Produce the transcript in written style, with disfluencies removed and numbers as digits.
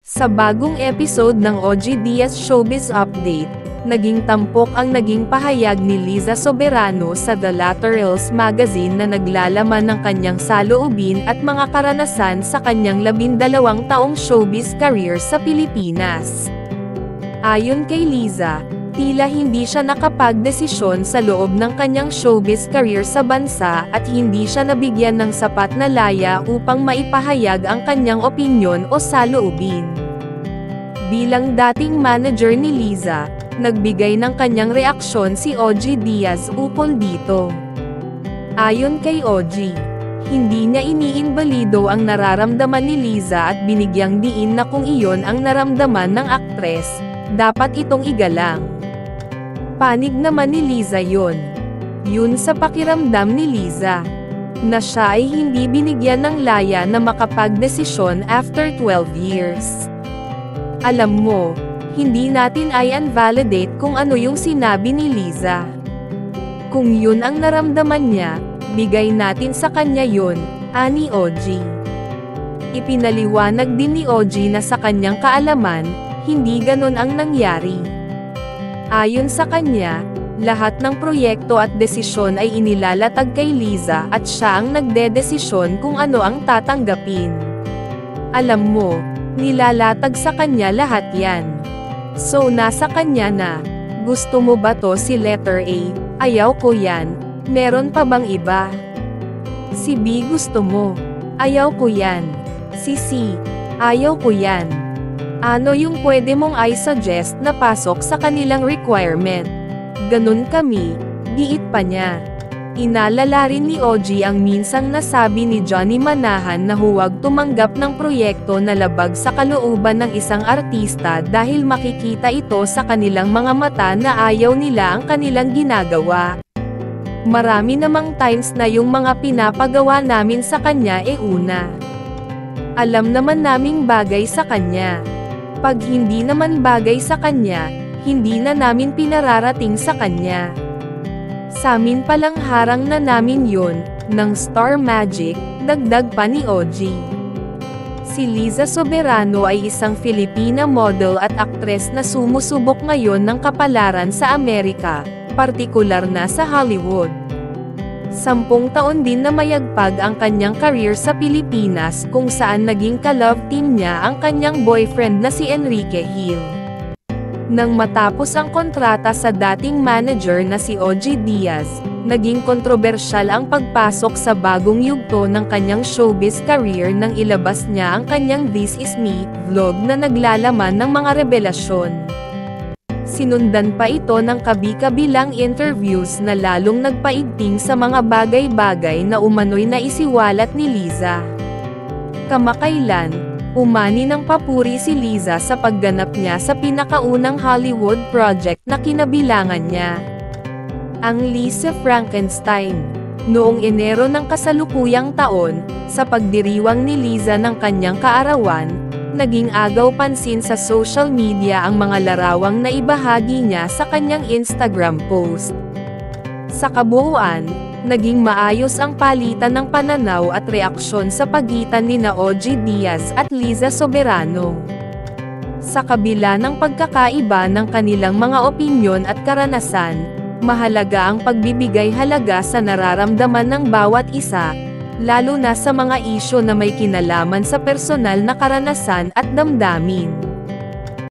Sa bagong episode ng OG Diaz Showbiz Update, naging tampok ang naging pahayag ni Liza Soberano sa The Laterals magazine na naglalaman ng kanyang saloobin at mga karanasan sa kanyang 12 taong showbiz career sa Pilipinas. Ayon kay Liza, tila hindi siya nakapagdesisyon sa loob ng kanyang showbiz career sa bansa at hindi siya nabigyan ng sapat na laya upang maipahayag ang kanyang opinyon o saloobin. Bilang dating manager ni Liza, nagbigay ng kanyang reaksyon si OG Diaz ukol dito. Ayon kay OG, hindi niya iniimbalido ang nararamdaman ni Liza at binigyang diin na kung iyon ang naramdaman ng aktres, dapat itong igalang. Panig naman ni Liza yun sa pakiramdam ni Liza, na siya ay hindi binigyan ng laya na makapagdesisyon after 12 years. Alam mo, hindi natin ay invalidate kung ano yung sinabi ni Liza. Kung yun ang naramdaman niya, bigay natin sa kanya yun, ani OG. Ipinaliwanag din ni OG na sa kanyang kaalaman, hindi ganon ang nangyari. Ayon sa kanya, lahat ng proyekto at desisyon ay inilalatag kay Liza at siya ang nagdedesisyon kung ano ang tatanggapin. Alam mo, nilalatag sa kanya lahat yan. So nasa kanya na. Gusto mo ba to si letter A? Ayaw ko yan. Meron pa bang iba? Si B gusto mo? Ayaw ko yan. Si C, ayaw ko yan. Ano yung pwede mong i-suggest na pasok sa kanilang requirement? Ganun kami, giit pa niya. Inalala rin ni OG ang minsang nasabi ni Johnny Manahan na huwag tumanggap ng proyekto na labag sa kalooban ng isang artista dahil makikita ito sa kanilang mga mata na ayaw nila ang kanilang ginagawa. Marami namang times na yung mga pinapagawa namin sa kanya una. Alam naman naming bagay sa kanya. Pag hindi naman bagay sa kanya, hindi na namin pinararating sa kanya. Samin palang harang na namin yon, ng Star Magic, dagdag pa ni OG. Si Liza Soberano ay isang Filipina model at aktres na sumusubok ngayon ng kapalaran sa Amerika, partikular na sa Hollywood. 10 taon din na mayagpag ang kanyang career sa Pilipinas kung saan naging ka-love team niya ang kanyang boyfriend na si Enrique Hill. Nang matapos ang kontrata sa dating manager na si OG Diaz, naging kontrobersyal ang pagpasok sa bagong yugto ng kanyang showbiz career nang ilabas niya ang kanyang This Is Me vlog na naglalaman ng mga revelasyon. Sinundan pa ito ng kabi-kabilang interviews na lalong nagpaigting sa mga bagay-bagay na umano'y naisiwalat ni Liza. Kamakailan, umani ng papuri si Liza sa pagganap niya sa pinakaunang Hollywood project na kinabilangan niya, ang Lisa Frankenstein. Noong Enero ng kasalukuyang taon, sa pagdiriwang ni Liza ng kanyang kaarawan, naging agaw pansin sa social media ang mga larawang na ibahagi niya sa kanyang Instagram post. Sa kabuuan, naging maayos ang palitan ng pananaw at reaksyon sa pagitan nina OG Diaz at Liza Soberano. Sa kabila ng pagkakaiba ng kanilang mga opinyon at karanasan, mahalaga ang pagbibigay halaga sa nararamdaman ng bawat isa, lalo na sa mga isyu na may kinalaman sa personal na karanasan at damdamin.